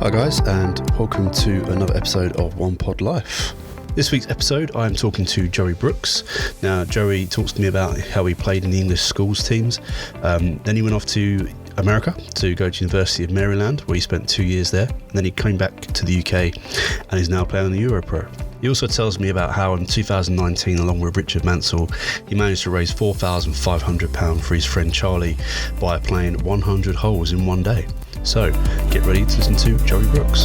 Hi guys, and welcome to another episode of One Pod Life. This week's episode, I'm talking to Joey Brooks. Now, Joey talks to me about how he played in the English schools teams. Then he went off to America to go to University of Maryland, where he spent 2 years there. And then he came back to the UK and is now playing on the EuroPro. He also tells me about how in 2019, along with Richard Mansell, he managed to raise £4,500 for his friend Charlie by playing 100 holes in one day. So, get ready to listen to Joey Brooks.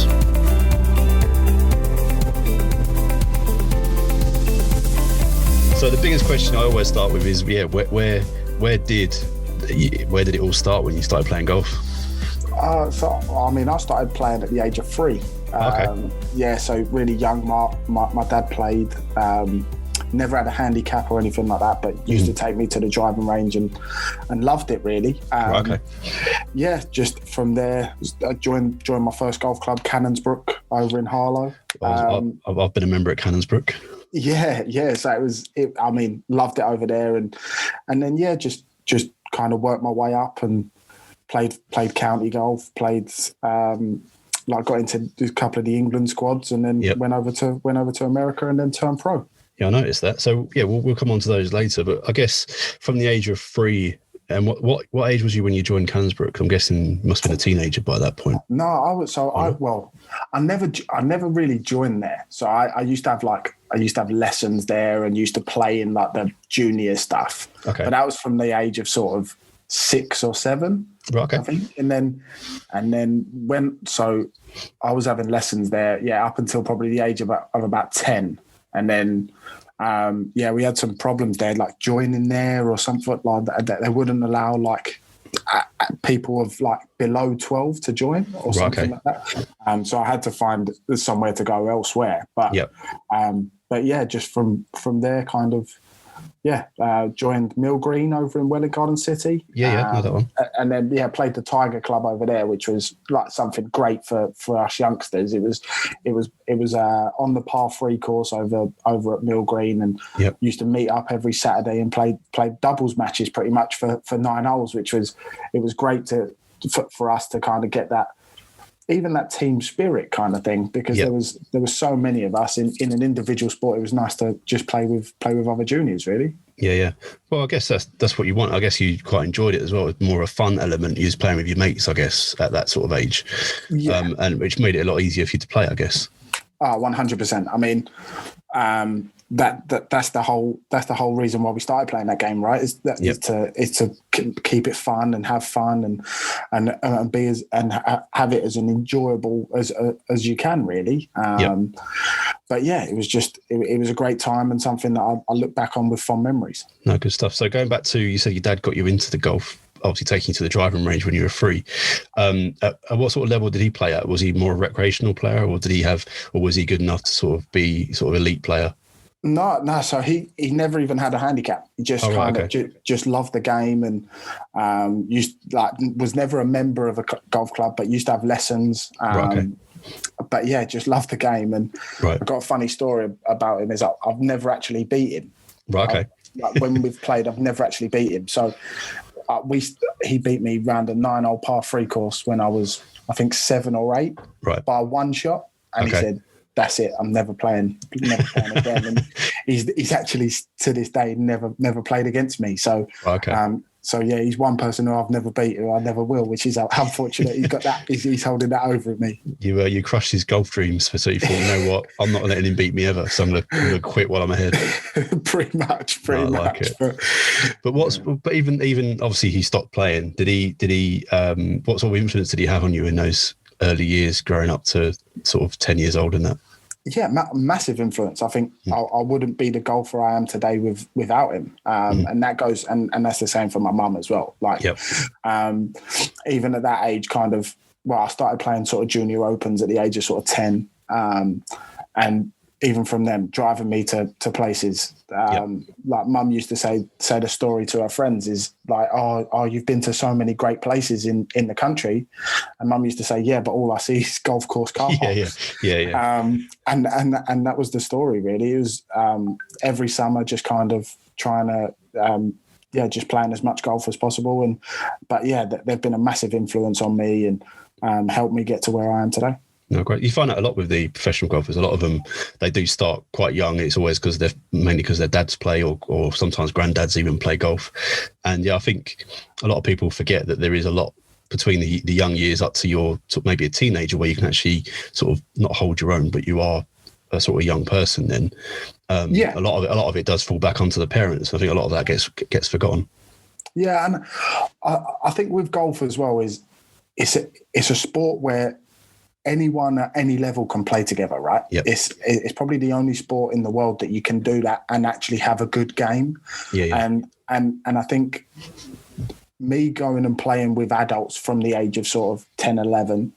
So the biggest question I always start with is, where did it all start when you started playing golf? I started playing at the age of 3. Okay. So really young. My dad played. Never had a handicap or anything like that, but used to take me to the driving range and loved it really. Okay. Yeah, just from there, I joined my first golf club, Canonsbrook, over in Harlow. I've been a member at Canonsbrook. Yeah. So loved it over there, and then just kind of worked my way up and played county golf, got into a couple of the England squads, and then went over to America and then turned pro. Yeah, I noticed that. So yeah, we'll come on to those later. But I guess from the age of 3, and what age was you when you joined Canonsbrook? I'm guessing you must have been a teenager by that point. No, I was. So I never really joined there. So I used to have lessons there and used to play in like the junior stuff. Okay. But that was from the age of sort of 6 or 7. Right, okay. I think. And then I was having lessons there, up until probably the age of about 10. And then, we had some problems there, like joining there or something like that. They wouldn't allow people of like below 12 to join or something like that. So I had to find somewhere to go elsewhere. But just from there, kind of. Joined Mill Green over in Welwyn Garden City. I know that one. And then played the Tiger Club over there, which was like something great for us youngsters. It was on the par 3 course over at Mill Green, and used to meet up every Saturday and played doubles matches pretty much for 9 holes, which was great for us to kind of get that. Even that team spirit kind of thing, because there was so many of us in an individual sport. It was nice to just play with other juniors, really. Yeah. Well, I guess that's what you want. I guess you quite enjoyed it as well. It's more a fun element. You was playing with your mates, I guess, at that sort of age, and which made it a lot easier for you to play, I guess. 100%. I mean, that's the whole reason why we started playing that game, right? Is to keep it fun and have fun and be have it as an enjoyable as you can, really. But it was just it was a great time and something that I look back on with fond memories. No, good stuff. So going back to, you said your dad got you into the golf, obviously taking you to the driving range when you were 3. At what sort of level did he play at? Was he more a recreational player, or was he good enough to sort of be sort of elite player? No. So he never even had a handicap. He just just loved the game, and was never a member of a golf club, but used to have lessons. But just loved the game. And I've got a funny story about him. Is I've never actually beat him. Right. Okay. When we've played, I've never actually beat him. So he beat me round a 9-hole par 3 course when I was, I think, 7 or 8, by 1 shot, and he said, "That's it. I'm never playing again." And he's actually to this day never played against me. So he's one person who I've never beat, who I never will, which is unfortunate. He's got that. He's holding that over at me. You crushed his golf dreams, so you thought, you know what, I'm not letting him beat me ever, so I'm gonna quit while I'm ahead. pretty much. Like it. But even obviously he stopped playing. Did he? What sort of influence did he have on you in those early years, growing up to sort of 10 years old in that? Yeah, massive influence. I think I wouldn't be the golfer I am today without him. And that goes, and that's the same for my mum as well. Even at that age, I started playing sort of junior opens at the age of sort of 10. And even from them, driving me to places. Like mum used to say the story to her friends is like, oh, you've been to so many great places in the country. And mum used to say, yeah, but all I see is golf course car parks. Yeah. And that was the story, really. It was every summer just kind of trying to, just playing as much golf as possible. But they've been a massive influence on me and helped me get to where I am today. No, great. You find out a lot with the professional golfers. A lot of them, they do start quite young. It's always mainly because their dads play, or sometimes granddads even play golf. And yeah, I think a lot of people forget that there is a lot between the young years up to your maybe a teenager, where you can actually sort of not hold your own, but you are a sort of young person. Then a lot of it does fall back onto the parents. I think a lot of that gets forgotten. Yeah, and I think with golf as well it's a sport where anyone at any level can play together, right? Yep. It's probably the only sport in the world that you can do that and actually have a good game. Yeah. And I think me going and playing with adults from the age of sort of 10, 11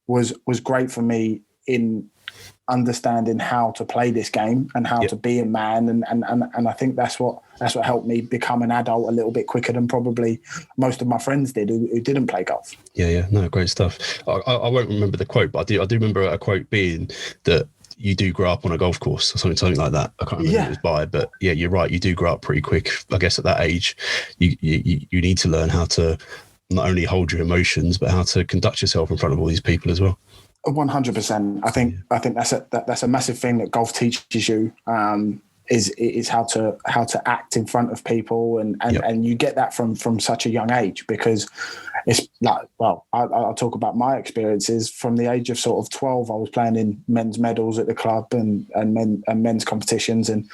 was great for me in understanding how to play this game and how to be a man. And I think that's what helped me become an adult a little bit quicker than probably most of my friends did who didn't play golf. Yeah. No, great stuff. I won't remember the quote, but I do remember a quote being that you do grow up on a golf course or something like that. I can't remember who it was by, but yeah, you're right. You do grow up pretty quick. I guess at that age, you need to learn how to not only hold your emotions, but how to conduct yourself in front of all these people as well. 100%. I think that's a massive thing that golf teaches you. Is how to act in front of people, and you get that from such a young age, because it's like, well, I'll talk about my experiences from the age of sort of 12. I was playing in men's medals at the club and men's competitions, and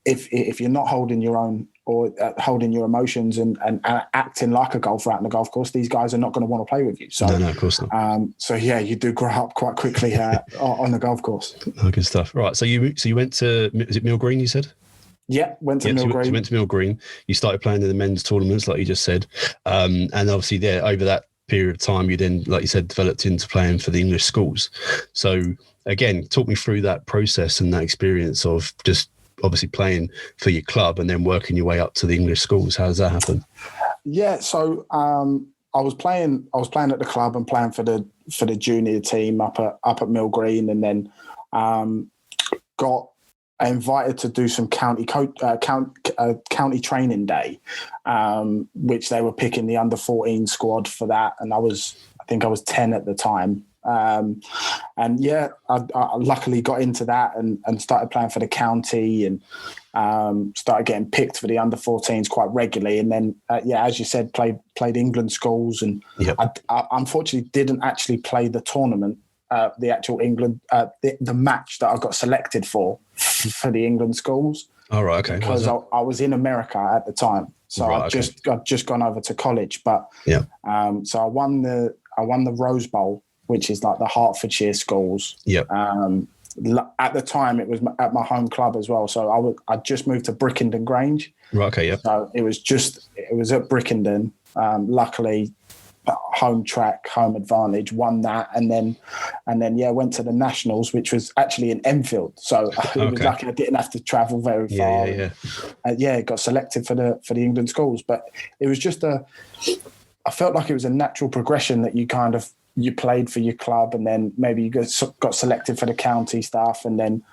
if you're not holding your own or holding your emotions and acting like a golfer out in the golf course, these guys are not going to want to play with you. So no, of course not. So yeah, you do grow up quite quickly on the golf course. Oh, good stuff. Right. So you went to, is it Mill Green, you said? Yeah, went to Mill Green. You went to Mill Green. You started playing in the men's tournaments, like you just said. And obviously there, over that period of time, you then, like you said, developed into playing for the English schools. So again, talk me through that process and that experience of just obviously playing for your club and then working your way up to the English schools. How does that happen? Yeah, so I was playing at the club and playing for the junior team up at Mill Green, and then got invited to do some county training day, which they were picking the under 14 squad for that, and I think I was 10 at the time. And yeah, I luckily got into that and started playing for the county, and started getting picked for the under 14s quite regularly. And then, as you said, played England schools, and I unfortunately didn't actually play the tournament, the actual England, the match that I got selected for the England schools. All right, okay. Because I was in America at the time, so I'd just gone over to college. But so I won the Rose Bowl, which is like the Hertfordshire schools. Yeah. At the time, it was at my home club as well. So I just moved to Brickenden Grange. Right. Okay. Yeah. So it was at Brickenden. Luckily, home track, home advantage, won that, and then went to the Nationals, which was actually in Enfield. So it was lucky I didn't have to travel very far. Got selected for the England schools, but it was just I felt like it was a natural progression that you played for your club, and then maybe you got selected for the county stuff, and then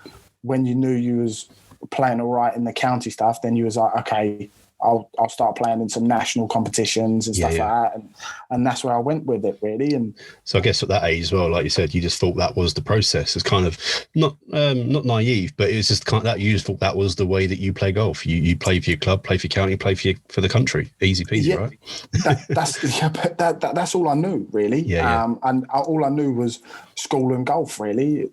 when you knew you was playing all right in the county stuff, then you was like, okay, I'll start playing in some national competitions and stuff like that, and that's where I went with it, really. And so I guess at that age as well, like you said, you just thought that was the process. It's kind of not naive, but it's just kind of that you just thought that was the way that you play golf. You play for your club, play for your county, play for the country. Easy peasy, right? That's all I knew, really. And all I knew was school and golf, really.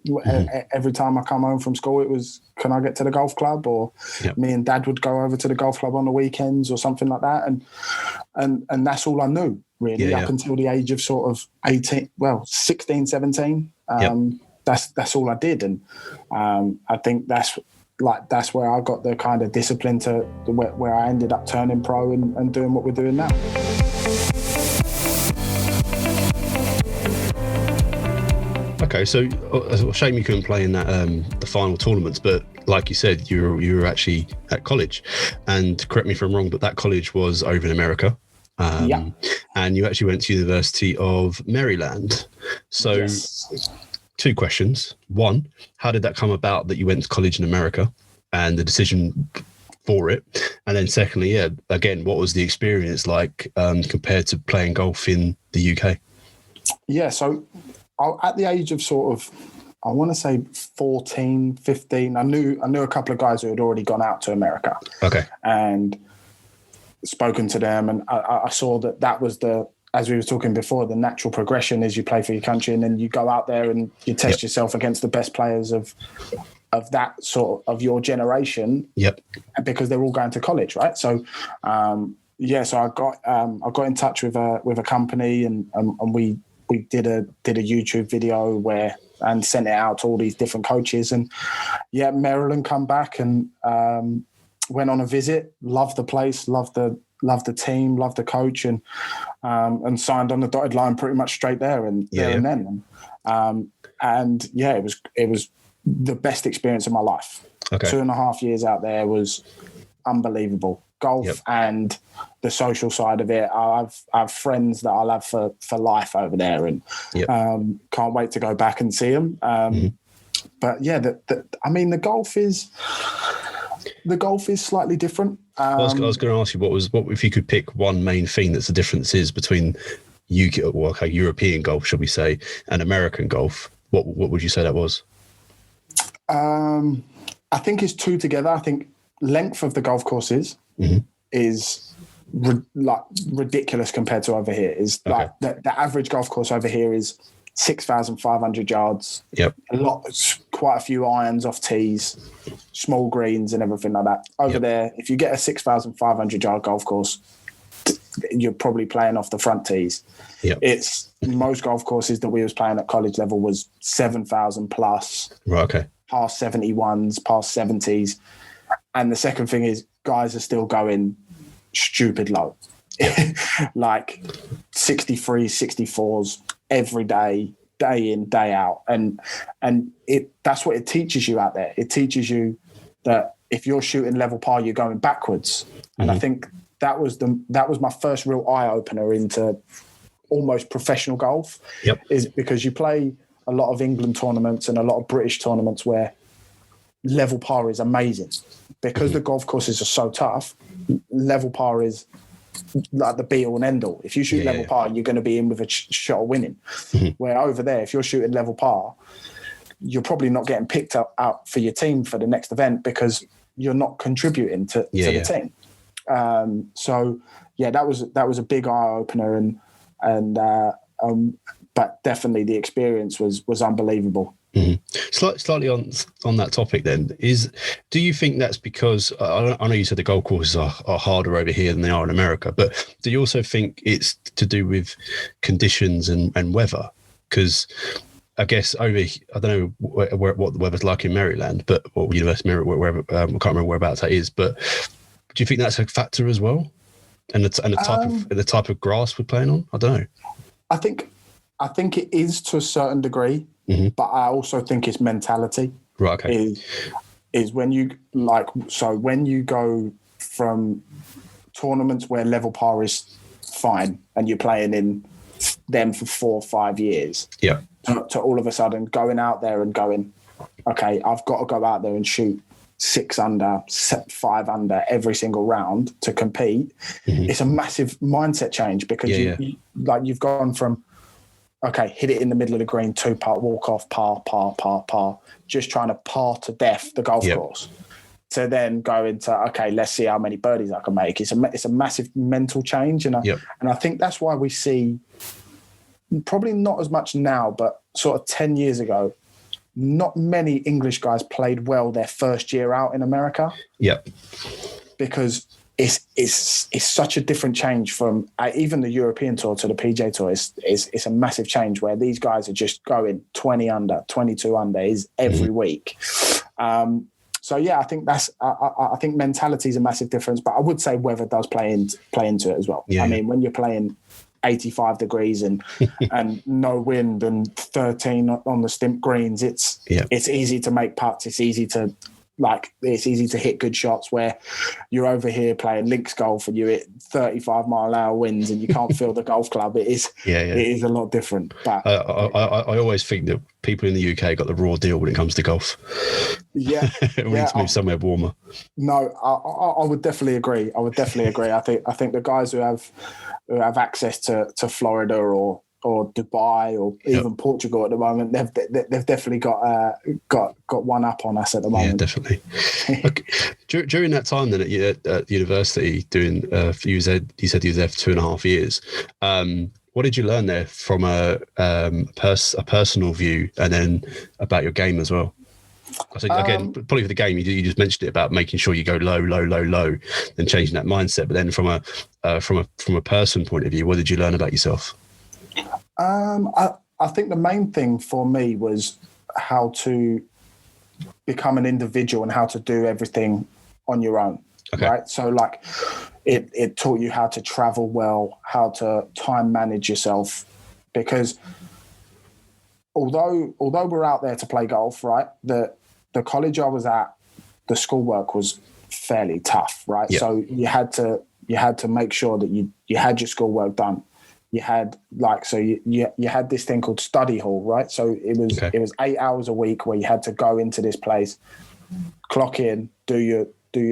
Every time I come home from school, it was, can I get to the golf club? Or me and Dad would go over to the golf club on the weekends or something like that. And that's all I knew, really, up until the age of sort of 16, 17. That's all I did. And I think that's where I got the kind of discipline to where I ended up turning pro and doing what we're doing now. Okay, so a shame you couldn't play in that the final tournaments, but like you said, you were actually at college, and correct me if I'm wrong, but that college was over in America, and you actually went to University of Maryland. So, two questions: one, how did that come about that you went to college in America, and the decision for it? And then secondly, again, what was the experience like compared to playing golf in the UK? Yeah, so at the age of sort of, I want to say 14, 15, I knew a couple of guys who had already gone out to America. Okay. And spoken to them, and I saw that was as we were talking before, the natural progression is you play for your country and then you go out there and you test yourself against the best players of that sort of your generation. Yep. Because they're all going to college, right? So, so I got in touch with a company and we did a YouTube video and sent it out to all these different coaches, and Maryland come back and went on a visit, loved the place, loved the team, loved the coach, and signed on the dotted line pretty much straight there and then. It was the best experience of my life. Okay. 2.5 years out there was unbelievable. Golf and the social side of it. I have friends that I'll have for life over there, and can't wait to go back and see them. But the golf is slightly different. I was going to ask you what if you could pick one main thing that's the differences between European golf, shall we say, and American golf. What would you say that was? I think it's two together. I think length of the golf courses is ridiculous compared to over here. Like the average golf course over here is 6,500 yards. Yep. Quite a few irons off tees, small greens and everything like that. Over there, if you get a 6,500 yard golf course, you're probably playing off the front tees. Yep. It's most golf courses that we was playing at college level was 7,000 plus. Right. Okay. Past 71s, past 70s. And the second thing is guys are still going stupid low. Like 63s, 64s every day in, day out. And that's what it teaches you out there. It teaches you that if you're shooting level par, you're going backwards. And I think that was my first real eye opener into almost professional golf. Yep. Is because you play a lot of England tournaments and a lot of British tournaments where level par is amazing. Because the golf courses are so tough, level par is like the be all and end all. If you shoot level par, you're going to be in with a shot of winning. Where over there, if you're shooting level par, you're probably not getting picked out for your team for the next event because you're not contributing to the team. That was a big eye opener, but definitely the experience was unbelievable. Slightly on that topic then, do you think that's because I know you said the golf courses are harder over here than they are in America, but do you also think it's to do with conditions and weather? Because I guess I don't know what the weather's like in Maryland, or University of Maryland, wherever, I can't remember whereabouts that is, but do you think that's a factor as well? And the type of grass we're playing on? I don't know. I think it is to a certain degree. But I also think it's mentality. Right. Okay. Is when you when you go from tournaments where level par is fine and you're playing in them for 4 or 5 years. Yeah. To all of a sudden going out there and going, okay, I've got to go out there and shoot 6 under, 5 under every single round to compete. It's a massive mindset change because you've gone from, okay, hit it in the middle of the green, 2-putt, walk off, par, just trying to par to death the golf course. To then go into, okay, let's see how many birdies I can make. It's a massive mental change, and I think that's why we see, probably not as much now, but sort of 10 years ago, not many English guys played well their first year out in America. Yep. Because it's such a different change from even the European Tour to the PGA Tour. It's a massive change where these guys are just going 20 under, 22 under is every week. I think I think mentality is a massive difference, but I would say weather does play into it as well. I mean, when you're playing 85 degrees and no wind and 13 on the stimp greens, it's easy to make putts. It's easy to hit good shots, where you're over here playing links golf and you hit 35-mile-an-hour winds and you can't feel the golf club. It is a lot different. But I always think that people in the UK got the raw deal when it comes to golf. Yeah, we need to move somewhere warmer. No, I would definitely agree. I think the guys who have access to Florida or or Dubai or even Portugal at the moment. They've definitely got one up on us at the moment. Yeah, definitely. Okay. During that time then at university doing you said you was there for 2.5 years. What did you learn there from a personal view, and then about your game as well? So again, probably for the game, you just mentioned it about making sure you go low, and changing that mindset. But then from a person point of view, what did you learn about yourself? I think the main thing for me was how to become an individual and how to do everything on your own. Okay. Right. So like it taught you how to travel well, how to time manage yourself, because although we're out there to play golf, right, the college I was at, the schoolwork was fairly tough, right? Yep. So you had to make sure that you had your schoolwork done. You had you had this thing called study hall, right? So it was 8 hours a week where you had to go into this place, clock in, do your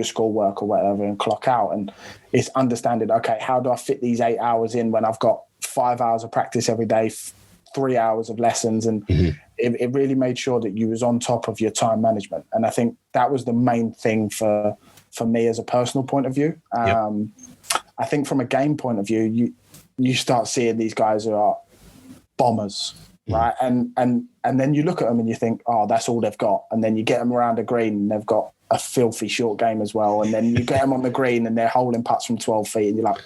schoolwork or whatever, and clock out. And it's understanding, okay, how do I fit these 8 hours in when I've got 5 hours of practice every day, 3 hours of lessons? And it really made sure that you was on top of your time management. And I think that was the main thing for me as a personal point of view. I think from a game point of view, you start seeing these guys who are bombers, right? And then you look at them and you think, oh, that's all they've got. And then you get them around the green and they've got a filthy short game as well. And then you get them on the green and they're holding putts from 12 feet and you're like,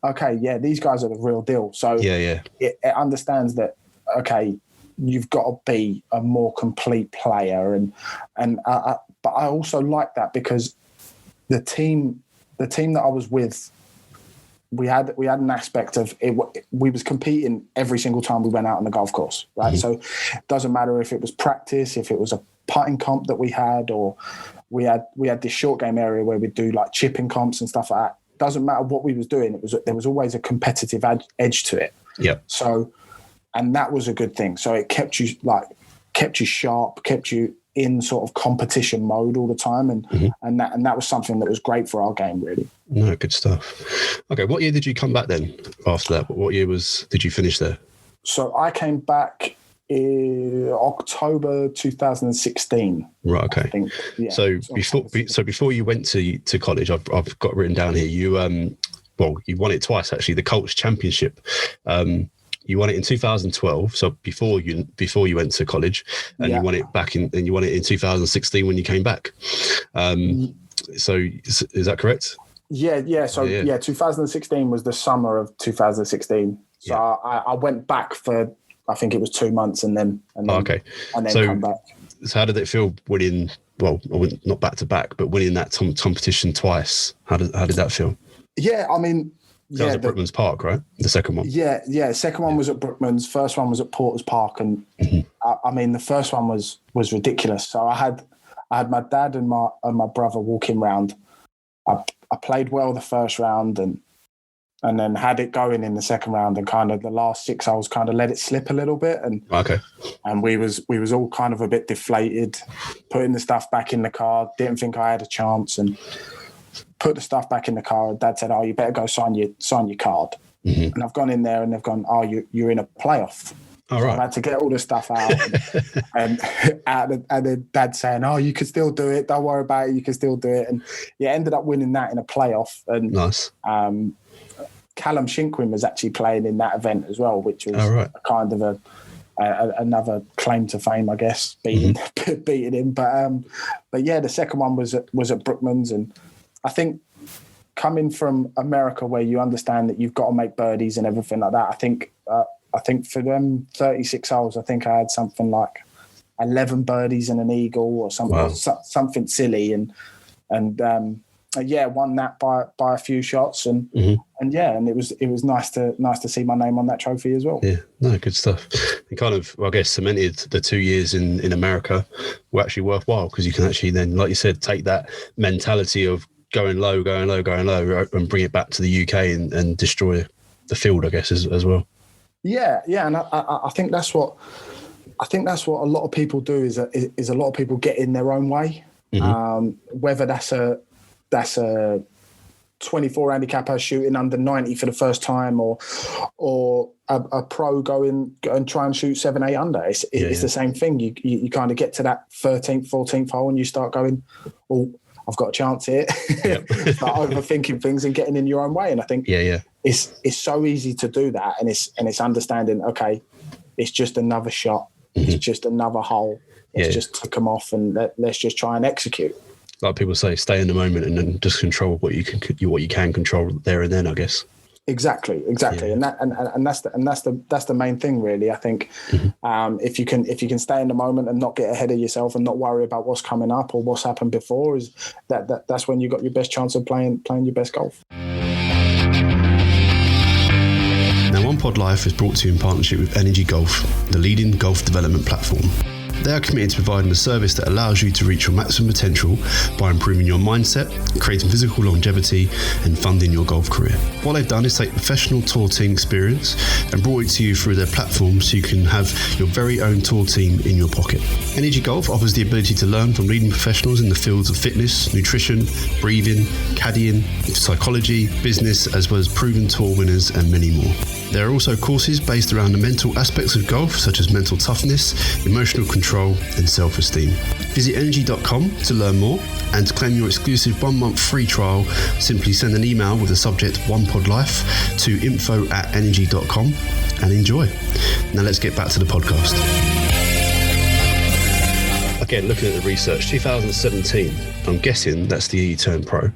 okay, yeah, these guys are the real deal. So it understands that, okay, you've got to be a more complete player. But I also like that because the team that I was with, we had an aspect of it. We was competing every single time we went out on the golf course, right? So it doesn't matter if it was practice, if it was a putting comp that we had, or we had this short game area where we do like chipping comps and stuff like that. Doesn't matter what we was doing. There was always a competitive edge to it. Yeah. So, and that was a good thing. So it kept you sharp, kept you in sort of competition mode all the time, and that was something that was great for our game, really. No, good stuff. Okay, what year did you come back then? After that, what year did you finish there? So I came back in October 2016. Right. Okay. I think, yeah, so before you went to college, I've got written down here. You you won it twice actually. The Colts Championship. You won it in 2012, so before you went to college, and you won it you won it in 2016 when you came back. So is that correct? Yeah. So 2016 was the summer of 2016. So I went back for, I think it was 2 months, and then come back. So how did it feel winning? Well, not back to back, but winning that competition twice. How did that feel? Yeah, I mean. That was at Brookman's Park, right? The second one. Yeah. Second one was at Brookman's. First one was at Porter's Park, and I mean the first one was ridiculous. So I had my dad and my brother walking round. I played well the first round, and then had it going in the second round, and kind of the last 6 holes kind of let it slip a little bit, and we was all kind of a bit deflated, putting the stuff back in the car. Didn't think I had a chance, and put the stuff back in the car. Dad said, "Oh, you better go sign your card." And I've gone in there, and they've gone, "Oh, you're in a playoff." All right. So I had to get all the stuff out, and then Dad saying, "Oh, you can still do it. Don't worry about it. You can still do it." And ended up winning that in a playoff. And nice. Callum Shinkwin was actually playing in that event as well, which was a kind of another claim to fame, I guess, beating him. But yeah, the second one was at Brookman's, and I think coming from America, where you understand that you've got to make birdies and everything like that, I think for them 36 holes, I think I had something like 11 birdies and an eagle or something, something silly, and won that by a few shots, and it was nice to see my name on that trophy as well. Yeah, no, good stuff. And kind of, I guess, cemented the 2 years in America were actually worthwhile, because you can actually then, like you said, take that mentality of going low, and bring it back to the UK and destroy the field, I guess, as well. Yeah, and I think that's what a lot of people do is a lot of people get in their own way, whether that's a 24 handicapper shooting under 90 for the first time, or a pro go and try and shoot 7-8 under. It's the same thing. You kind of get to that 13th, 14th hole and you start going, oh, I've got a chance here. Yep. Start overthinking things and getting in your own way. And I think it's so easy to do that. And it's understanding, okay, it's just another shot. Mm-hmm. It's just another hole. Let's just tick them off and let's just try and execute. Like people say, stay in the moment and then just control what you can control there and then, I guess. Exactly, yeah. and that's the main thing, really. I think if you can stay in the moment and not get ahead of yourself and not worry about what's coming up or what's happened before, is that's when you got your best chance of playing your best golf. Now, One Pod Life is brought to you in partnership with Energy Golf, the leading golf development platform. They are committed to providing a service that allows you to reach your maximum potential by improving your mindset, creating physical longevity, and funding your golf career. What they've done is take professional tour team experience and brought it to you through their platform so you can have your very own tour team in your pocket. Energy Golf offers the ability to learn from leading professionals in the fields of fitness, nutrition, breathing, caddying, psychology, business, as well as proven tour winners and many more. There are also courses based around the mental aspects of golf, such as mental toughness, emotional control, and self-esteem. Visit energy.com to learn more, and to claim your exclusive 1-month free trial, simply send an email with the subject OnePodLife to info@energy.com and enjoy. Now let's get back to the podcast. Again, looking at the research, 2017, I'm guessing that's the year you turned pro.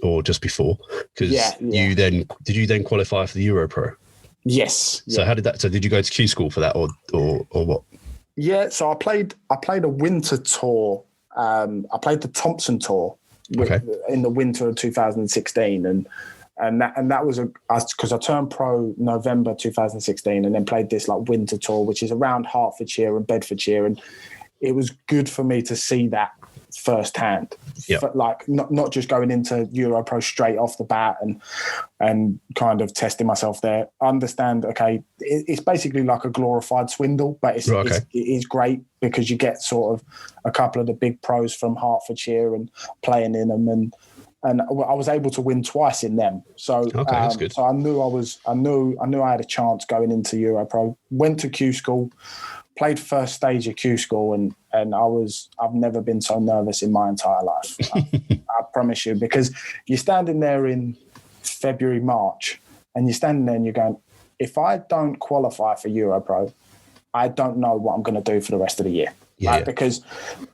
Or just before, because did you then qualify for the EuroPro? Yes. So how did that? So did you go to Q school for that, or what? Yeah. So I played a winter tour. I played the Thompson Tour in the winter of 2016, and that was because I turned pro November 2016, and then played this like winter tour, which is around Hertfordshire and Bedfordshire, and it was good for me to see that firsthand. Like not just going into EuroPro straight off the bat and kind of testing myself there. Understand, okay, it's basically like a glorified swindle, but it is great because you get sort of a couple of the big pros from Hertfordshire and playing in them, and I was able to win twice in them. So that's good. So I knew I had a chance going into EuroPro. Went to Q school. Played first stage at Q school, and I've never been so nervous in my entire life. I promise you, because you're standing there in February, March, and you're standing there and you're going, if I don't qualify for EuroPro, I don't know what I'm going to do for the rest of the year. Because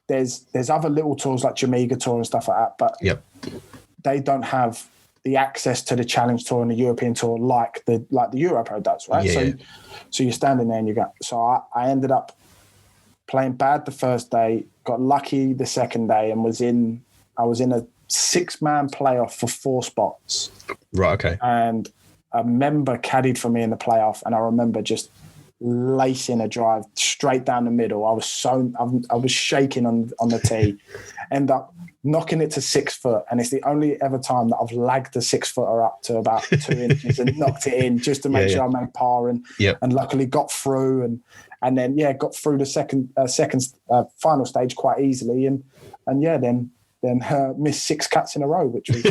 there's other little tours like Jamaica Tour and stuff like that, but they don't have the access to the Challenge Tour and the European Tour like the EuroPro does, right? So you're standing there and you go. So I ended up playing bad the first day, got lucky the second day, and I was in a 6-man playoff for 4 spots. Right. Okay. And a member caddied for me in the playoff, and I remember just lacing a drive straight down the middle. I was shaking on the tee, end up knocking it to 6 foot, and it's the only ever time that I've lagged a 6-footer up to about 2 inches and knocked it in just to make sure I made par, and luckily got through and then got through the second final stage quite easily, and then missed 6 cuts in a row, which was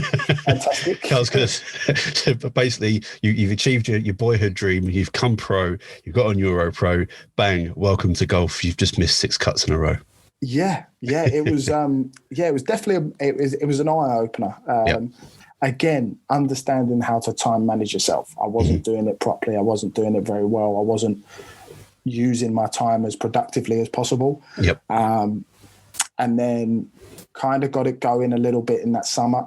fantastic. I was going to say, basically, you've achieved your boyhood dream. You've come pro. You've got on EuroPro. Bang! Welcome to golf. You've just missed 6 cuts in a row. Yeah. It was. It was definitely. It was an eye opener. Again, understanding how to time manage yourself. I wasn't doing it properly. I wasn't doing it very well. I wasn't using my time as productively as possible. Yep. And then kind of got it going a little bit in that summer.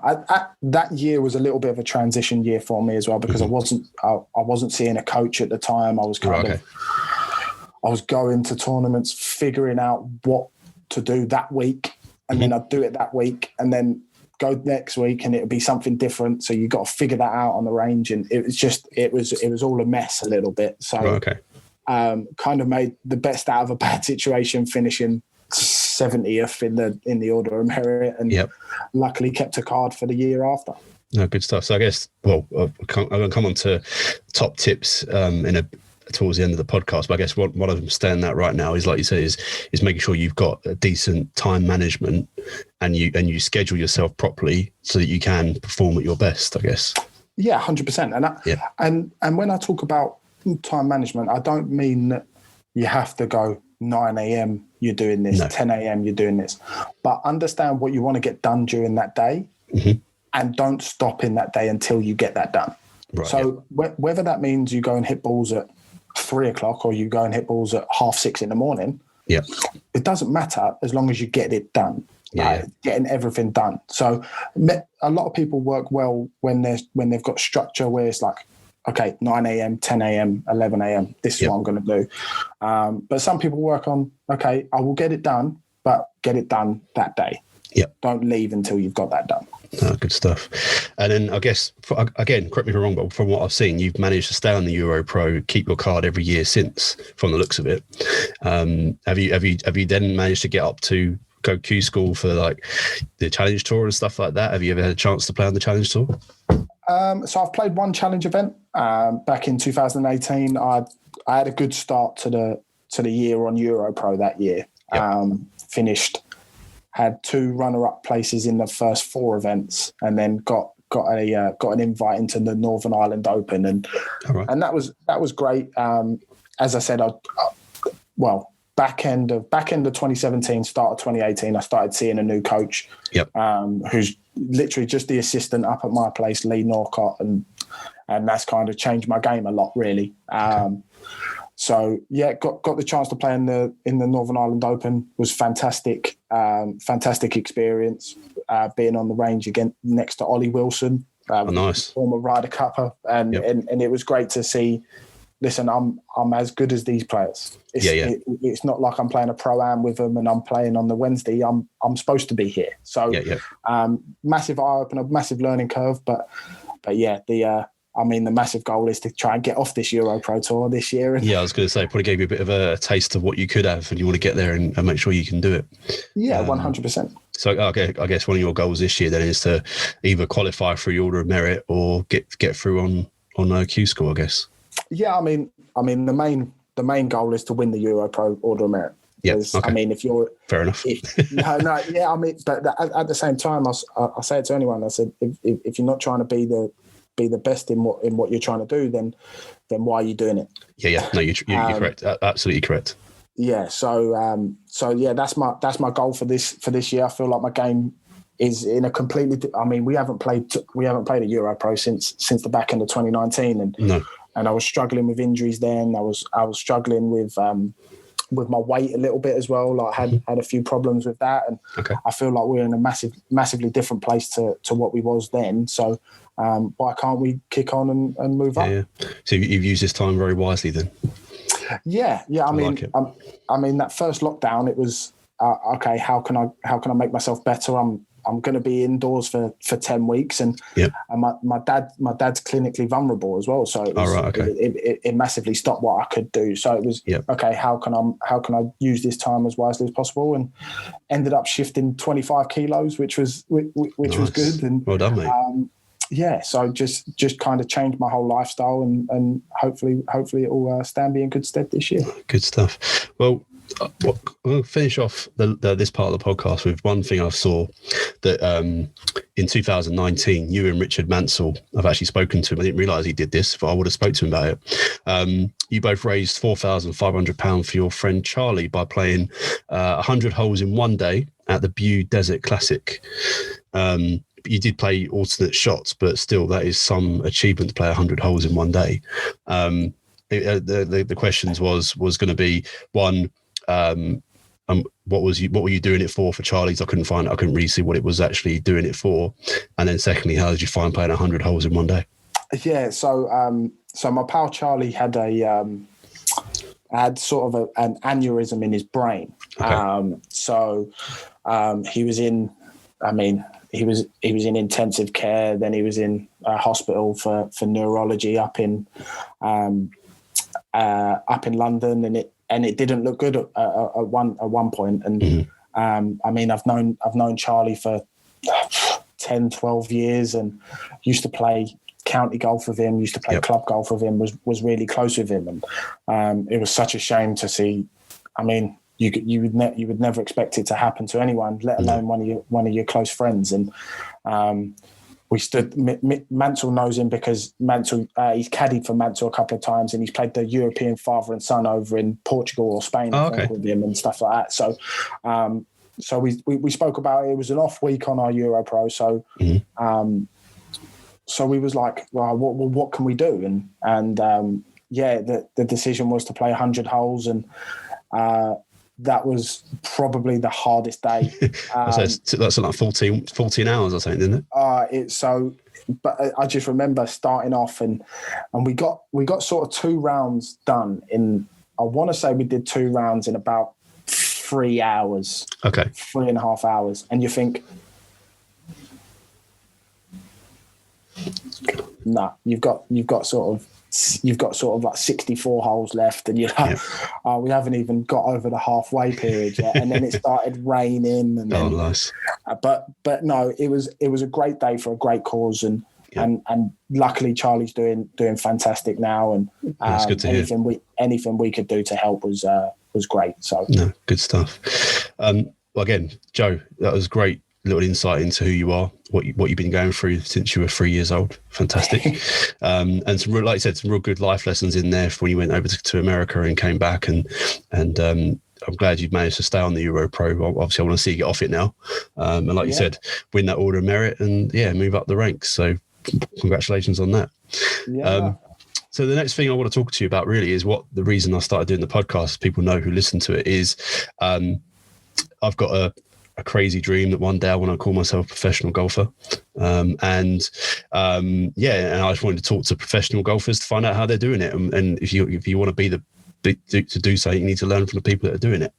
That year was a little bit of a transition year for me as well, because I wasn't seeing a coach at the time. I was I was going to tournaments, figuring out what to do that week, and then I'd do it that week, and then go next week, and it would be something different. So you got to figure that out on the range, and it was all a mess a little bit. So kind of made the best out of a bad situation, finishing 70th in the order of merit, and luckily kept a card for the year after. No, good stuff. So I guess, I'm going to come on to top tips in towards the end of the podcast, but I guess one of them staying that right now is, like you said, is making sure you've got a decent time management and you schedule yourself properly so that you can perform at your best, I guess. Yeah, 100%. And when I talk about time management, I don't mean that you have to go 9 a.m. you're doing this, 10 a.m. you're doing this, but understand what you want to get done during that day, and don't stop in that day until you get that done. Right, so whether that means you go and hit balls at 3 o'clock or you go and hit balls at 6:30 in the morning, it doesn't matter as long as you get it done. Getting everything done. So a lot of people work well when they've got structure, where it's like, okay, 9 a.m., 10 a.m., 11 a.m., this is what I'm going to do. But some people work on, okay, I will get it done, but get it done that day. Don't leave until you've got that done. Good stuff. And then I guess, again, correct me if I'm wrong, but from what I've seen, you've managed to stay on the EuroPro, keep your card every year since, from the looks of it. Have you then managed to get up to go Q school for like the Challenge Tour and stuff like that? Have you ever had a chance to play on the Challenge Tour? So I've played one Challenge event back in 2018. I had a good start to the year on EuroPro that year. Had 2 runner-up places in the first 4 events, and then got an invite into the Northern Ireland Open, and that was great. As I said, back end of 2017, start of 2018, I started seeing a new coach, who's literally just the assistant up at my place, Lee Norcott, and that's kind of changed my game a lot, really. So got the chance to play in the Northern Ireland Open. Was fantastic, fantastic experience. Being on the range again next to Ollie Wilson, nice, former Ryder Cupper, and it was great to see. Listen, I'm as good as these players. It's not like I'm playing a pro-am with them and I'm playing on the Wednesday. I'm supposed to be here. So massive eye opener, massive learning curve. But the massive goal is to try and get off this EuroPro Tour this year. I was going to say, probably gave you a bit of a taste of what you could have, and you want to get there and make sure you can do it. 100%. So okay, I guess one of your goals this year then is to either qualify for the Order of Merit or get through on Q School, I guess. I mean, the main goal is to win the EuroPro Order of Merit. I mean, if you're fair enough. But at the same time, I say it to anyone. I said, if you're not trying to be the best in what you're trying to do, then why are you doing it? No, you're correct. Absolutely correct. So that's my goal for this year. I feel like my game is in a completely. I mean, we haven't played a EuroPro since the back end of 2019, and I was struggling with injuries then. I was struggling with my weight a little bit as well. Like had a few problems with that, and I feel like we're in a massively different place to what we was then. So why can't we kick on and move up? So you've used this time very wisely then. I mean that first lockdown, it was okay. How can I make myself better? I'm going to be indoors for 10 weeks, and my dad's clinically vulnerable as well. So it massively stopped what I could do. So it was okay. How can I use this time as wisely as possible? And ended up shifting 25 kilos, which was nice. Was good. And well done, mate. So just kind of changed my whole lifestyle, and hopefully it will stand me in good stead this year. Good stuff. Well, we'll finish off this part of the podcast with one thing I saw that in 2019, you and Richard Mansell, I've actually spoken to him. I didn't realise he did this, but I would have spoke to him about it. You both raised £4,500 for your friend Charlie by playing 100 holes in one day at the Bew Desert Classic. You did play alternate shots, but still, that is some achievement to play 100 holes in one day. The questions was going to be one. What were you doing it for Charlie's? I couldn't really see what it was actually doing it for. And then secondly, how did you find playing 100 holes in one day? So my pal Charlie had sort of an aneurysm in his brain. He was in intensive care. Then he was in a hospital for neurology up in London, and it didn't look good at one point. And I've known Charlie for 10, 12 years, and used to play county golf with him, used to play club golf with him, was really close with him. And it was such a shame to see. I mean, you would never expect it to happen to anyone, let alone one of your close friends. And we stood. Mansell knows him because Mansell he's caddied for Mansell a couple of times, and he's played the European father and son over in Portugal or Spain I think, with him and stuff like that. So. So we spoke about it. It was an off week on our EuroPro. So, so we was like, well, what can we do? And the decision was to play 100 holes, and that was probably the hardest day. That's like 14 hours or something, isn't it? But I just remember starting off and we got sort of 2 rounds done in. I want to say we did 2 rounds in about 3 hours. Okay. 3.5 hours. And you think, nah, you've got sort of like 64 holes left, and you're like, we haven't even got over the halfway period yet. And then it started raining, and then, nice. But no, it was a great day for a great cause, and luckily Charlie's doing fantastic now, and that's good to hear. Anything we could do to help was great. So no, good stuff. Well, again, Joe, that was great little insight into who you are, what you've been going through since you were 3 years old. Fantastic. And some real, like you said, some real good life lessons in there for when you went over to America and came back. And I'm glad you've managed to stay on the EuroPro. Obviously, I want to see you get off it now. And like you said, win that Order of Merit and move up the ranks. So congratulations on that. So the next thing I want to talk to you about really is what the reason I started doing the podcast, people know who listen to it, is I've got a crazy dream that one day I want to call myself a professional golfer. And I just wanted to talk to professional golfers to find out how they're doing it. And if you want to be to do so, you need to learn from the people that are doing it.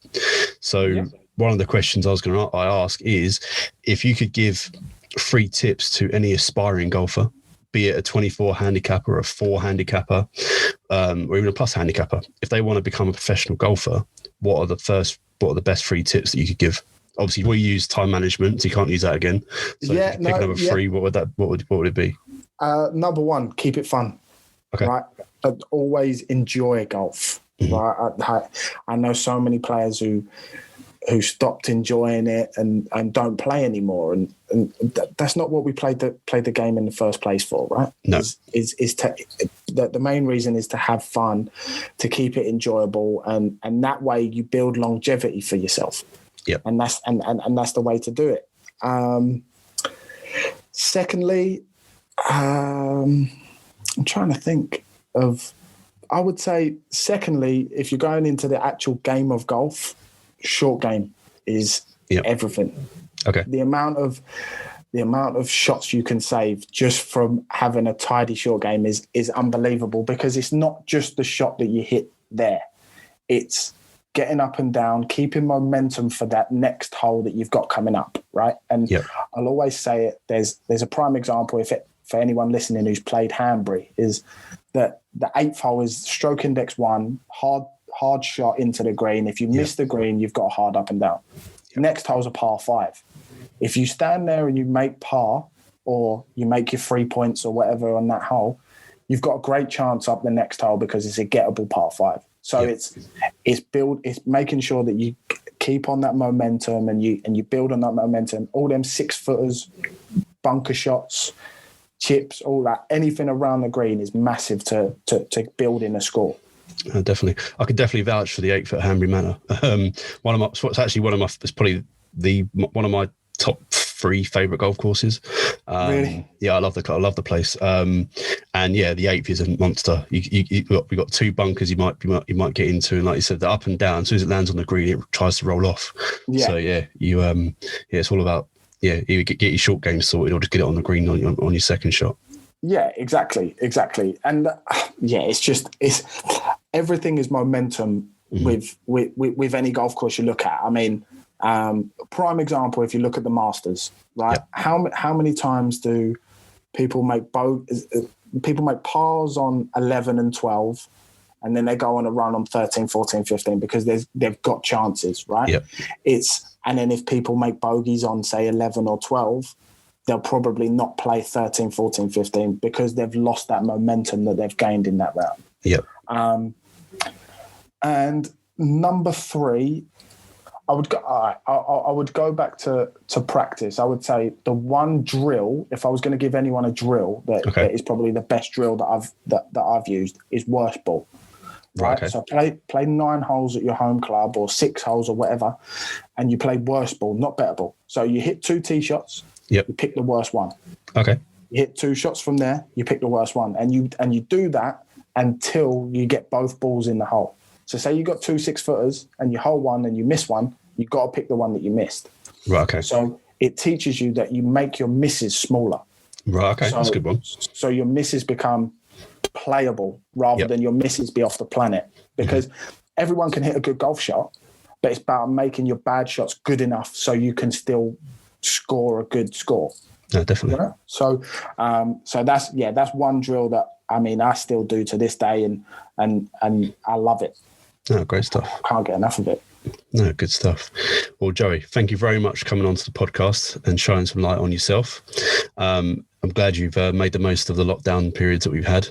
So one of the questions I ask is, if you could give 3 tips to any aspiring golfer, be it a 24 handicapper, a 4 handicapper, or even a plus handicapper, if they want to become a professional golfer, what are the best 3 tips that you could give? Obviously, we use time management, so you can't use that again. So if you pick number 3, what would it be? Number 1, keep it fun. Okay. Right. Always enjoy golf. Mm-hmm. Right. I know so many players who stopped enjoying it and don't play anymore, and that's not what we played the game in the first place for, right? No. The main reason is to have fun, to keep it enjoyable, and that way you build longevity for yourself. Yeah, and that's the way to do it. Secondly, I'm trying to think of. I would say, secondly, if you're going into the actual game of golf, short game is everything. Okay. The amount of shots you can save just from having a tidy short game is unbelievable, because it's not just the shot that you hit there. It's getting up and down, keeping momentum for that next hole that you've got coming up, right? And I'll always say it. There's a prime example for anyone listening who's played Hanbury, is that the 8th hole is stroke index 1, hard shot into the green. If you miss the green, you've got a hard up and down. Next hole's a par 5. If you stand there and you make par, or you make your 3 points or whatever on that hole, you've got a great chance up the next hole because it's a gettable par 5. So it's making sure that you keep on that momentum and you build on that momentum. All them 6-footers, bunker shots, chips, all that, anything around the green is massive to build in a score. Definitely. I could definitely vouch for the 8th at Hanbury Manor. It's probably one of my top 3 favorite golf courses. Really? Yeah, I love the place. And yeah, the 8th is a monster. We've got 2 bunkers you might get into, and like you said, the up and down. As soon as it lands on the green, it tries to roll off. Yeah. So it's all about you get your short game sorted, or just get it on the green on your second shot. Yeah, exactly. And it's everything is momentum with any golf course you look at. I mean, prime example, if you look at the Masters, right? Yep. How many times do people make pars on 11 and 12, and then they go on a run on 13, 14, 15 because they've got chances, right? Yep. And then if people make bogeys on, say, 11 or 12, they'll probably not play 13, 14, 15 because they've lost that momentum that they've gained in that round. Yep. And number 3, I would go back to practice. I would say the one drill, if I was going to give anyone a drill that is probably the best drill that I've used, is worst ball. Right. Okay. So play 9 holes at your home club or 6 holes or whatever, and you play worst ball, not better ball. So you hit 2 tee shots. Yep. You pick the worst one. Okay. You hit 2 shots from there. You pick the worst one, and you do that until you get both balls in the hole. So say you got 2 6-footers and you hole one and you miss one, you've got to pick the one that you missed. Right. Okay. So it teaches you that you make your misses smaller. Right. Okay. That's a good one. So your misses become playable rather than your misses be off the planet, because everyone can hit a good golf shot, but it's about making your bad shots good enough so you can still score a good score. No, definitely. You know? So that's one drill that I still do to this day, and I love it. Oh, great stuff. I can't get enough of it. No, good stuff. Well, Joey, thank you very much for coming onto the podcast and shining some light on yourself. I'm glad you've made the most of the lockdown periods that we've had.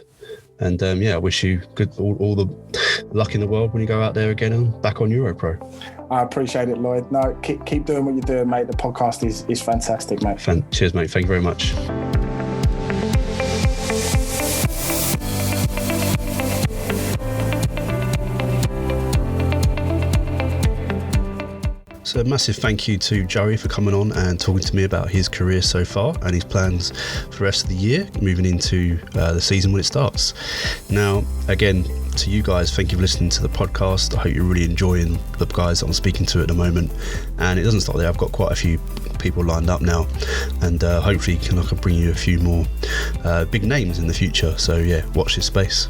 And I wish you all the luck in the world when you go out there again and back on EuroPro. I appreciate it, Lloyd. No, keep doing what you're doing, mate. The podcast is fantastic, mate. Cheers, mate. Thank you very much. So a massive thank you to Joey for coming on and talking to me about his career so far and his plans for the rest of the year, moving into the season when it starts. Now, again, to you guys, thank you for listening to the podcast. I hope you're really enjoying the guys that I'm speaking to at the moment. And it doesn't stop there. I've got quite a few people lined up now, and hopefully I can bring you a few more big names in the future. So yeah, watch this space.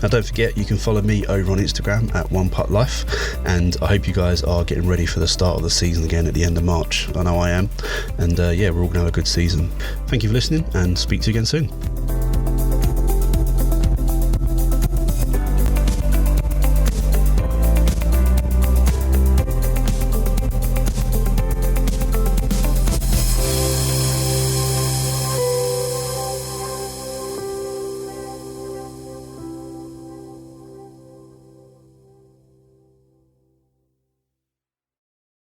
Now, don't forget, you can follow me over on Instagram at OnePuttLife, and I hope you guys are getting ready for the start of the season again at the end of March. I know I am, and we're all going to have a good season. Thank you for listening, and speak to you again soon.